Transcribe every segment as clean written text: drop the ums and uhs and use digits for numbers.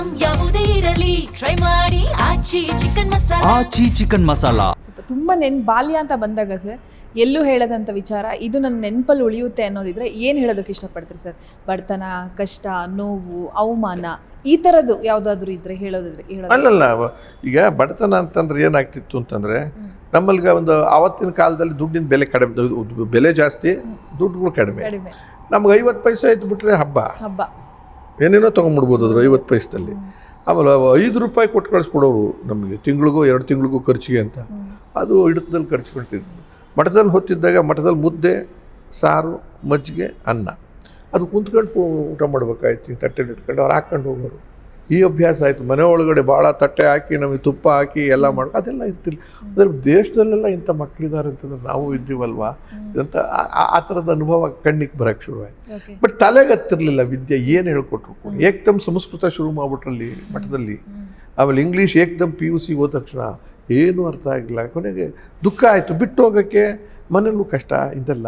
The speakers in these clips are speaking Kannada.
ಐಟಂ ಯಾವುದೇ ಇರಲಿ ಟ್ರೈ ಮಾಡಿ ಆಚಿ ಚಿಕನ್ ಮಸಾಲಾ. ಆಚಿ ಚಿಕನ್ ಮಸಾಲಾ ತುಂಬ ಬಾಲ್ಯ ಅಂತ ಬಂದಾಗ ಸರ್ ಎಲ್ಲೂ ಹೇಳದಂಥ ವಿಚಾರ ಇದು ನನ್ನ ನೆನಪಲ್ಲಿ ಉಳಿಯುತ್ತೆ ಅನ್ನೋದಿದ್ರೆ ಏನು ಹೇಳೋದಕ್ಕೆ ಇಷ್ಟಪಡ್ತೀರಿ ಸರ್? ಬಡತನ, ಕಷ್ಟ, ನೋವು, ಅವಮಾನ ಈ ಥರದ್ದು ಯಾವುದಾದ್ರೂ ಇದ್ರೆ ಹೇಳೋದಿದ್ರೆ ಅಲ್ಲಲ್ಲ, ಈಗ ಬಡತನ ಅಂತಂದ್ರೆ ಏನಾಗ್ತಿತ್ತು ಅಂತಂದರೆ ನಮ್ಮಲ್ಗ ಒಂದು ಆವತ್ತಿನ ಕಾಲದಲ್ಲಿ ದುಡ್ಡಿನ ಬೆಲೆ ಕಡಿಮೆ, ಬೆಲೆ ಜಾಸ್ತಿ, ದುಡ್ಡುಗಳು ಕಡಿಮೆ. ನಮ್ಗೆ 50 ಪೈಸೆ ಆಯ್ತು ಬಿಟ್ರೆ ಹಬ್ಬ ಏನೇನೋ ತೊಗೊಂಡ್ಬಿಡ್ಬೋದು ಅದ್ರ 50 ಪೈಸದಲ್ಲಿ. ಆಮೇಲೆ 5 ರೂಪಾಯಿ ಕೊಟ್ಟು ಕಳಿಸ್ಕೊಡೋರು ನಮಗೆ ತಿಂಗಳಿಗೂ 2 ತಿಂಗಳಿಗೂ ಖರ್ಚಿಗೆ ಅಂತ. ಅದು ಹಿಡಿತದಲ್ಲಿ ಖರ್ಚು ಕೊಡ್ತಿದ್ವಿ. ಮಠದಲ್ಲಿ ಹೊತ್ತಿದ್ದಾಗ ಮಠದಲ್ಲಿ ಮುದ್ದೆ, ಸಾರು, ಮಜ್ಜಿಗೆ, ಅನ್ನ, ಅದು ಕುಂತ್ಕೊಂಡು ಊಟ ಮಾಡ್ಬೇಕಾಯ್ತು. ತಟ್ಟೆ ಇಟ್ಕೊಂಡು ಅವ್ರು ಹಾಕ್ಕೊಂಡು ಹೋಗೋರು. ಈ ಅಭ್ಯಾಸ ಆಯಿತು. ಮನೆ ಒಳಗಡೆ ಭಾಳ ತಟ್ಟೆ ಹಾಕಿ ನಮಗೆ ತುಪ್ಪ ಹಾಕಿ ಎಲ್ಲ ಮಾಡಿ ಅದೆಲ್ಲ ಇರ್ತಿಲ್ಲ. ಅಂದರೆ ದೇಶದಲ್ಲೆಲ್ಲ ಇಂಥ ಮಕ್ಕಳಿದ್ದಾರೆ ಅಂತಂದ್ರೆ ನಾವು ಇದ್ದೀವಲ್ವಾ ಅಂತ ಆ ಥರದ ಅನುಭವ ಕಣ್ಣಿಗೆ ಬರೋಕ್ಕೆ ಶುರುವಾಯಿತು. ಬಟ್ ತಲೆಗೆ ಹತ್ತಿರಲಿಲ್ಲ ವಿದ್ಯೆ ಏನು ಹೇಳ್ಕೊಟ್ರು. ಏಕ್ದಮ್ ಸಂಸ್ಕೃತ ಶುರು ಮಾಡ್ಬಿಟ್ರಲ್ಲಿ ಮಠದಲ್ಲಿ. ಆಮೇಲೆ ಇಂಗ್ಲೀಷ್ ಏಕ್ದಮ್ PUC ಹೋದ ತಕ್ಷಣ ಏನೂ ಅರ್ಥ ಆಗಿಲ್ಲ. ಕೊನೆಗೆ ದುಃಖ ಆಯಿತು. ಬಿಟ್ಟು ಹೋಗೋಕ್ಕೆ ಮನೇಲೂ ಕಷ್ಟ. ಇದೆಲ್ಲ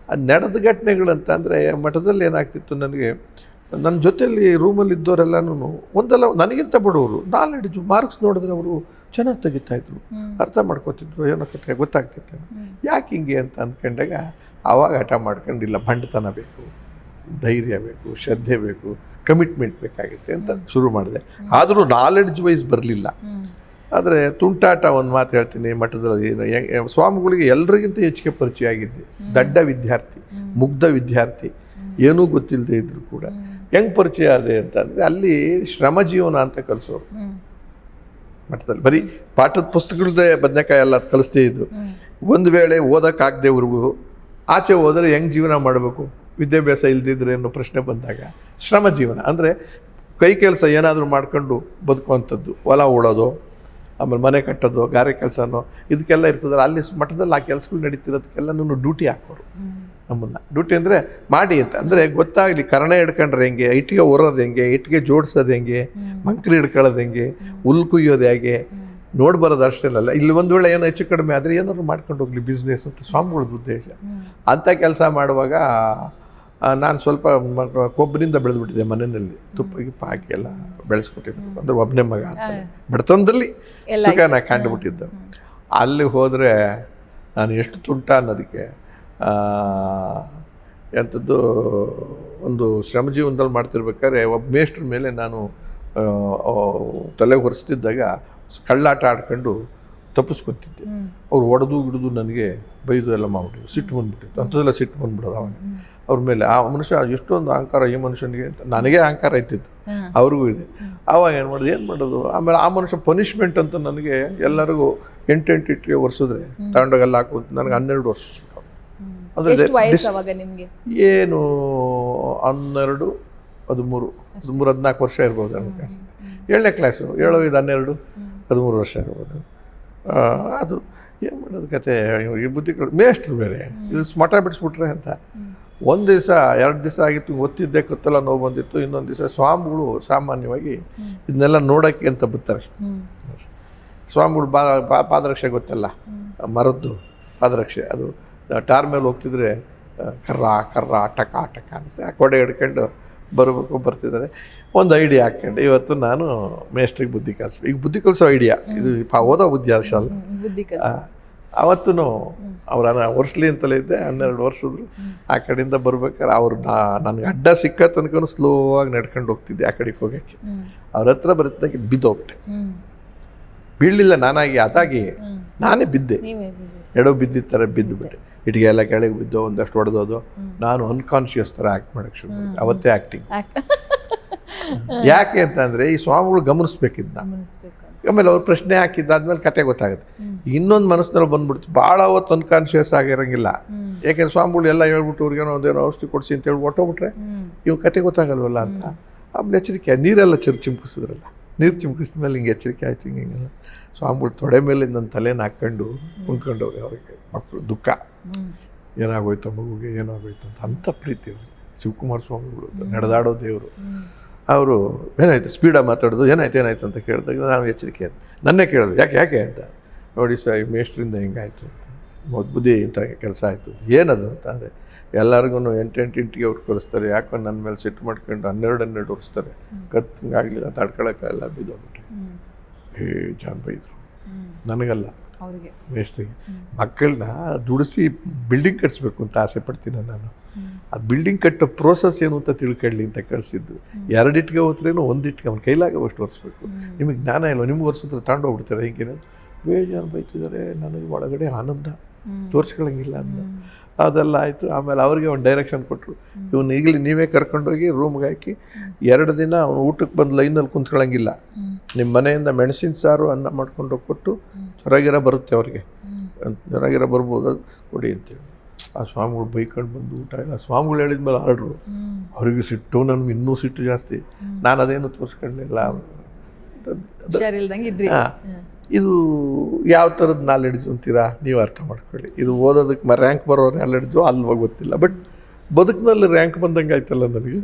ಅದು ನಡೆದ ಘಟನೆಗಳಂತ ಅಂದರೆ ಮಠದಲ್ಲಿ ಏನಾಗ್ತಿತ್ತು, ನನಗೆ ನನ್ನ ಜೊತೆಯಲ್ಲಿ ರೂಮಲ್ಲಿ ಇದ್ದವರೆಲ್ಲನೂ ಒಂದಲ್ಲ ನನಗಿಂತ ಬಡವರು, ನಾಲೆಡ್ಜು ಮಾರ್ಕ್ಸ್ ನೋಡಿದ್ರೆ ಅವರು ಚೆನ್ನಾಗಿ ತೆಗಿತಾಯಿದ್ರು, ಅರ್ಥ ಮಾಡ್ಕೋತಿದ್ರು, ಏನೋ ಕತೆ ಗೊತ್ತಾಗ್ತಿತ್ತು. ಯಾಕೆ ಹಿಂಗೆ ಅಂತ ಅಂದ್ಕೊಂಡಾಗ ಆವಾಗ ಹಠ ಮಾಡ್ಕೊಂಡಿಲ್ಲ, ಬಂಡತನ ಬೇಕು, ಧೈರ್ಯ ಬೇಕು, ಶ್ರದ್ಧೆ ಬೇಕು, ಕಮಿಟ್ಮೆಂಟ್ ಬೇಕಾಗುತ್ತೆ ಅಂತ ಶುರು ಮಾಡಿದೆ. ಆದರೂ ನಾಲೆಡ್ಜ್ ವೈಸ್ ಬರಲಿಲ್ಲ. ಆದರೆ ತುಂಟಾಟ ಒಂದು ಮಾತು ಹೇಳ್ತೀನಿ. ಮಠದಲ್ಲಿ ಸ್ವಾಮಿಗಳಿಗೆ ಎಲ್ರಿಗಿಂತ ಹೆಚ್ಚಿಗೆ ಪರಿಚಯ ಆಗಿದ್ದೆ. ದಡ್ಡ ವಿದ್ಯಾರ್ಥಿ, ಮುಗ್ಧ ವಿದ್ಯಾರ್ಥಿ, ಏನೂ ಗೊತ್ತಿಲ್ಲದೆ ಇದ್ದರೂ ಕೂಡ ಹೆಂಗೆ ಪರಿಚಯ ಆದೆ ಅಂತಂದರೆ ಅಲ್ಲಿ ಶ್ರಮ ಜೀವನ ಅಂತ ಕಲಿಸೋರು ಮಠದಲ್ಲಿ. ಬರೀ ಪಾಠದ ಪುಸ್ತಕಗಳದ್ದೇ ಬದನೆಕಾಯಿ ಎಲ್ಲ ಅದು ಕಲಿಸ್ತೇ ಇದ್ದು. ಒಂದು ವೇಳೆ ಓದೋಕ್ಕಾಗದೇವ್ರಿಗೂ ಆಚೆ ಹೋದರೆ ಹೆಂಗೆ ಜೀವನ ಮಾಡಬೇಕು, ವಿದ್ಯಾಭ್ಯಾಸ ಇಲ್ದಿದ್ರೆ ಅನ್ನೋ ಪ್ರಶ್ನೆ ಬಂದಾಗ ಶ್ರಮ ಜೀವನ ಅಂದರೆ ಕೈ ಕೆಲಸ ಏನಾದರೂ ಮಾಡ್ಕೊಂಡು ಬದುಕುವಂಥದ್ದು, ಹೊಲ ಓಡೋದು, ಆಮೇಲೆ ಮನೆ ಕಟ್ಟೋದು, ಗಾರೆ ಕೆಲಸನೋ ಇದಕ್ಕೆಲ್ಲ ಇರ್ತದಲ್ಲ. ಅಲ್ಲಿ ಮಠದಲ್ಲಿ ಆ ಕೆಲಸಗಳು ನಡೀತಿರೋದಕ್ಕೆಲ್ಲನೂ ಡ್ಯೂಟಿ ಹಾಕೋರು ನಮ್ಮನ್ನು. ಡ್ಯೂಟಿ ಅಂದರೆ ಮಾಡಿ ಅಂತ ಅಂದರೆ ಗೊತ್ತಾಗಲಿ, ಕರ್ಣೆ ಹಿಡ್ಕೊಂಡ್ರೆ ಹೆಂಗೆ, ಇಟ್ಟಿಗೆ ಒರೋದು ಹೆಂಗೆ, ಇಟ್ಟಿಗೆ ಜೋಡಿಸೋದು ಹೆಂಗೆ, ಮಂಕ್ರಿ ಹಿಡ್ಕೊಳ್ಳೋದು ಹೆಂಗೆ, ಹುಲ್ ಕುಯ್ಯೋದು ಹೇಗೆ ನೋಡಿ ಬರೋದು ಅಷ್ಟೇನಲ್ಲ. ಇಲ್ಲಿ ಒಂದು ವೇಳೆ ಏನೋ ಹೆಚ್ಚು ಕಡಿಮೆ ಆದರೆ ಏನಾದ್ರು ಮಾಡ್ಕೊಂಡು ಹೋಗಲಿ ಬಿಸ್ನೆಸ್ ಅಂತ ಸ್ವಾಮಿಗಳದ್ದು ಉದ್ದೇಶ. ಅಂಥ ಕೆಲಸ ಮಾಡುವಾಗ ನಾನು ಸ್ವಲ್ಪ ಕೊಬ್ಬರಿಂದ ಬೆಳೆದ್ಬಿಟ್ಟಿದ್ದೆ ಮನೆಯಲ್ಲಿ. ತುಪ್ಪ ಗಿಪ್ಪ ಹಾಕಿ ಎಲ್ಲ ಬೆಳೆಸ್ಬಿಟ್ಟಿದ್ದು. ಅಂದರೆ ಒಬ್ಬನೇ ಮಗ ಅಂತ ಬಡತನದಲ್ಲಿ ಸುಖನ ಕಂಡುಬಿಟ್ಟಿದ್ದು. ಅಲ್ಲಿ ಹೋದರೆ ನಾನು ಎಷ್ಟು ತುಂಟ ಅನ್ನೋದಕ್ಕೆ ಎಂಥದ್ದು ಒಂದು ಶ್ರಮಜೀವನದಲ್ಲಿ ಮಾಡ್ತಿರ್ಬೇಕಾದ್ರೆ ಒಬ್ಬ ಮೇಷ್ಟ್ರ ಮೇಲೆ ನಾನು ತಲೆಗೆ ಹೊರಿಸ್ತಿದ್ದಾಗ ಕಳ್ಳಾಟ ಆಡ್ಕೊಂಡು ತಪ್ಪಿಸ್ಕೊತಿದ್ದೆ. ಅವ್ರು ಹೊಡೆದು ಗಿಡದು ನನಗೆ ಬೈದು ಎಲ್ಲ ಮಾಡ್ಬಿಟ್ಟಿದ್ರು. ಸಿಟ್ಟು ಬಂದುಬಿಟ್ಟಿತ್ತು. ಅಂಥದ್ದೆಲ್ಲ ಸಿಟ್ಟು ಬಂದ್ಬಿಡೋದು ಅವಾಗ ಅವ್ರ ಮೇಲೆ. ಆ ಮನುಷ್ಯ ಎಷ್ಟೊಂದು ಅಹಂಕಾರ ಈ ಮನುಷ್ಯನಿಗೆ ಅಂತ. ನನಗೆ ಅಹಂಕಾರ ಇರ್ತಿತ್ತು, ಅವ್ರಿಗೂ ಇದೆ. ಆವಾಗ ಏನು ಮಾಡೋದು. ಆಮೇಲೆ ಆ ಮನುಷ್ಯ ಪನಿಷ್ಮೆಂಟ್ ಅಂತ ನನಗೆ ಎಲ್ಲರಿಗೂ 8 ಇಟ್ಟಿಗೆ ವರ್ಷಿದ್ರೆ ತಗೊಂಡೋಗೆಲ್ಲ ಹಾಕೋದು. ನನಗೆ 12 ವರ್ಷ ಅಂದರೆ ಏನು 12, 13, 14 ವರ್ಷ ಇರ್ಬೋದು ನನಗೆ ಅನಿಸುತ್ತೆ. 7ನೇ ಕ್ಲಾಸು, 7, 5, 12, 13 ವರ್ಷ ಇರ್ಬೋದು. ಅದು ಏನು ಮಾಡೋದು ಕತೆ. ಈ ಬುದ್ಧಿ ಮೇಷ್ಟ್ರು ಬೇರೆ ಇದು ಮಠ ಬಿಡಿಸ್ಬಿಟ್ರೆ ಅಂತ. ಒಂದು ದಿವಸ 2 ದಿವಸ ಆಗಿತ್ತು, ಒತ್ತಿದ್ದೆ, ಕತ್ತೆಲ್ಲ ನೋವು ಬಂದಿತ್ತು. ಇನ್ನೊಂದು ದಿವಸ ಸ್ವಾಮಿಗಳು ಸಾಮಾನ್ಯವಾಗಿ ಇದನ್ನೆಲ್ಲ ನೋಡೋಕ್ಕೆ ಅಂತ ಬರ್ತಾರೆ. ಸ್ವಾಮಿಗಳು ಪಾದರಕ್ಷೆ ಗೊತ್ತಲ್ಲ, ಮರದ್ದು ಪಾದರಕ್ಷೆ. ಅದು ಟಾರ್ ಮೇಲೆ ಹೋಗ್ತಿದ್ರೆ ಕರ್ರ ಟಕ ಟಕ ಅನಿಸಿ ಆ ಕೊಡೆ ಹಿಡ್ಕೊಂಡು ಬರ್ತಿದ್ದಾರೆ. ಒಂದು ಐಡಿಯಾ ಹಾಕ್ಕೊಂಡು ಇವತ್ತು ನಾನು ಮೇಸ್ಟ್ರಿಗೆ ಬುದ್ಧಿ ಕಲಿಸ್ಬೇಕು. ಈಗ ಬುದ್ಧಿ ಕಲಿಸೋ ಐಡಿಯಾ ಇದು ಓದೋ ಬುದ್ಧಿ ಅಲ್ಲ. ಅವತ್ತೂ ಅವ್ರು ವರ್ಷಲಿ ಅಂತಲೇ ಇದ್ದೆ. 12 ವರ್ಷದ್ರು. ಆ ಕಡೆಯಿಂದ ಬರ್ಬೇಕಾದ್ರೆ ಅವ್ರು ನನಗೆ ಅಡ್ಡ ಸಿಕ್ಕ ತನಕ ಸ್ಲೋ ಆಗಿ ನಡ್ಕೊಂಡು ಹೋಗ್ತಿದ್ದೆ ಆ ಕಡೆಗೆ ಹೋಗೋಕ್ಕೆ. ಅವ್ರ ಹತ್ರ ಬರುತ್ತಾಗೆ ಬಿದ್ದೋಗ್ಬಿಟ್ಟೆ. ಬೀಳಲಿಲ್ಲ ನಾನಾಗಿ, ಅದಾಗಿ ನಾನೇ ಬಿದ್ದೆ. ಎಡೋ ಬಿದ್ದಿದ್ದ ಥರ ಬಿದ್ದುಬಿಟ್ಟೆ. ಇಟ್ಟಿಗೆ ಎಲ್ಲ ಕೆಳಗೆ ಬಿದ್ದು ಒಂದಷ್ಟು ಹೊಡೆದೋದು. ನಾನು ಅನ್ಕಾನ್ಷಿಯಸ್ ಥರ ಆ್ಯಕ್ಟ್ ಮಾಡೋಕ್ಕೆ ಶುರು ಮಾಡಿದೆ. ಅವತ್ತೇ ಆ್ಯಕ್ಟಿಂಗ್. ಯಾಕೆ ಅಂತಂದರೆ ಈ ಸ್ವಾಮಿಗಳು ಗಮನಿಸ್ಬೇಕಿದ್ದ. ಆಮೇಲೆ ಅವ್ರು ಪ್ರಶ್ನೆ ಹಾಕಿದ್ದಾದ್ಮೇಲೆ ಕತೆ ಗೊತ್ತಾಗುತ್ತೆ. ಇನ್ನೊಂದು ಮನಸ್ಸಿನಲ್ಲಿ ಬಂದ್ಬಿಡ್ತು. ಭಾಳ ಹೊತ್ತು ಅನ್ಕಾನ್ಷಿಯಸ್ ಆಗಿರೋಂಗಿಲ್ಲ. ಯಾಕೆಂದ್ರೆ ಸ್ವಾಮಿಗಳು ಎಲ್ಲ ಹೇಳ್ಬಿಟ್ಟು ಅವ್ರಿಗೇನೋ ಒಂದೇನೋ ಔಷಧಿ ಕೊಡಿಸಿ ಅಂತೇಳಿ ಹೊಟ್ಟೋಗ್ಬಿಟ್ರೆ ಇವು ಕತೆ ಗೊತ್ತಾಗಲ್ವಲ್ಲ ಅಂತ. ಆಮೇಲೆ ಎಚ್ಚರಿಕೆ. ನೀರೆಲ್ಲ ಚಿಮ್ಕಿಸಿದ್ರಲ್ಲ, ನೀರು ಚಿಮ್ಕಿಸಿದ ಮೇಲೆ ಹಿಂಗೆ ಎಚ್ಚರಿಕೆ ಆಯ್ತು. ಹಿಂಗೆಲ್ಲ ಸ್ವಾಮಿಗಳು ತೊಡೆ ಮೇಲೆ ನನ್ನ ತಲೆನ ಹಾಕ್ಕೊಂಡು ಕುಂತ್ಕೊಂಡವ್ರೆ. ಅವ್ರಿಗೆ ಮಕ್ಕಳು ದುಃಖ, ಏನಾಗೋಯ್ತು ಮಗುಗೆ, ಏನಾಗೋಯ್ತು ಅಂತ. ಅಂಥ ಪ್ರೀತಿ ಅವ್ರಿಗೆ. ಶಿವಕುಮಾರ ಸ್ವಾಮಿಗಳು ನಡೆದಾಡೋ ದೇವರು. ಅವರು ಏನಾಯ್ತು ಸ್ಪೀಡಾಗಿ ಮಾತಾಡೋದು, ಏನಾಯ್ತು ಅಂತ ಕೇಳಿದಾಗ ನಾನು ಎಚ್ಚರಿಕೆ ಆಯ್ತು. ನನ್ನೇ ಕೇಳೋದು ಯಾಕೆ ಅಂತ. ನೋಡಿ ಸರ್, ಈ ಮೇಷ್ಟ್ರಿಂದ ಹಿಂಗಾಯ್ತು ಅಂತ, ಬುದ್ಧಿ ಇಂಥ ಕೆಲಸ ಆಯಿತು. ಏನದು ಅಂತ ಅಂದರೆ ಎಲ್ಲರಿಗೂ 8 ಇಂಟಿಗೆ ಅವ್ರು ಕರೆಸ್ತಾರೆ. ಯಾಕೋ ನನ್ನ ಮೇಲೆ ಸಿಟ್ಟು ಮಾಡ್ಕೊಂಡು 12 ಒರೆಸ್ತಾರೆ. ಕತ್ತಂಗಾಗಲಿಲ್ಲ, ತಡ್ಕೊಳಕ್ಕಾಗಲ್ಲ, ಬಿದ್ದೋಗ್ಬಿಟ್ಟೆ. ಜಾನ್ ಬೈದರು, ನನಗಲ್ಲ, ಅವ್ರಿಗೆ ಮೇಸ್ಟ್ರಿಗೆ. ಮಕ್ಕಳನ್ನ ದುಡಿಸಿ ಬಿಲ್ಡಿಂಗ್ ಕಟ್ಸ್ಬೇಕು ಅಂತ ಆಸೆ ಪಡ್ತೀನಿ ನಾನು. ಅದು ಬಿಲ್ಡಿಂಗ್ ಕಟ್ಟೋ ಪ್ರೋಸೆಸ್ ಏನು ಅಂತ ತಿಳ್ಕೊಳ್ಳಿ ಅಂತ ಕಳಿಸಿದ್ದು. 2 ಇಟ್ಟಿಗೆ ಹೋದ್ರೇನು 1 ಇಟ್ಟಿಗೆ ಅವ್ನ ಕೈಲಾಗವಷ್ಟು ಒರೆಸ್ಬೇಕು. ನಿಮಗೆ ಜ್ಞಾನ ಇಲ್ಲ, ನಿಮ್ಗೆ ಒರೆಸಿದ್ರೆ ತಗೊಂಡೋಗ್ಬಿಡ್ತಾರೆ. ಹಿಂಗೇನೆ ಬೇಜಾರು ಬೈತಿದ್ದಾರೆ. ನನಗೆ ಒಳಗಡೆ ಆನಂದ ತೋರಿಸ್ಕೊಳಂಗಿಲ್ಲ ಅಂತ. ಅದೆಲ್ಲ ಆಯಿತು. ಆಮೇಲೆ ಅವ್ರಿಗೆ ಒಂದು ಡೈರೆಕ್ಷನ್ ಕೊಟ್ಟರು, ಇವನು ಈಗಲೇ ನೀವೇ ಕರ್ಕೊಂಡೋಗಿ ರೂಮ್ಗೆ ಹಾಕಿ 2 ದಿನ ಅವನು ಊಟಕ್ಕೆ ಬಂದು ಲೈನಲ್ಲಿ ಕುಂತ್ಕೊಳ್ಳಂಗಿಲ್ಲ. ನಿಮ್ಮ ಮನೆಯಿಂದ ಮೆಣಸಿನ ಸಾರು ಅನ್ನ ಮಾಡ್ಕೊಂಡು ಕೊಟ್ಟು ಹೊರಗಿರ ಬರುತ್ತೆ ಅವ್ರಿಗೆ, ಹೊರಗಿರ ಬರ್ಬೋದು, ಅದು ಕೊಡಿ ಅಂತೇಳಿ. ಆ ಸ್ವಾಮಿಗಳು ಬೈಕೊಂಡು ಬಂದು ಊಟ ಇಲ್ಲ. ಸ್ವಾಮಿಗಳು ಹೇಳಿದ್ಮೇಲೆ ಆರ್ಡ್ರು. ಅವ್ರಿಗೆ ಸಿಟ್ಟು, ನನಗೆ ಇನ್ನೂ ಸಿಟ್ಟು ಜಾಸ್ತಿ. ನಾನು ಅದೇನು ತೋರಿಸ್ಕೊಂಡಿಲ್ಲ. ಇದು ಯಾವ ಥರದ ನಾಲೆಡ್ಜು ಅಂತೀರಾ ನೀವು ಅರ್ಥ ಮಾಡ್ಕೊಳ್ಳಿ. ಇದು ಓದೋದಕ್ಕೆ ರ್ಯಾಂಕ್ ಬರೋ ನಾಲೆಡ್ಜು ಅಲ್ವಾ ಗೊತ್ತಿಲ್ಲ, ಬಟ್ ಬದುಕಿನಲ್ಲಿ ರ್ಯಾಂಕ್ ಬಂದಂಗೆ ಆಯ್ತಲ್ಲ ನನಗೆ.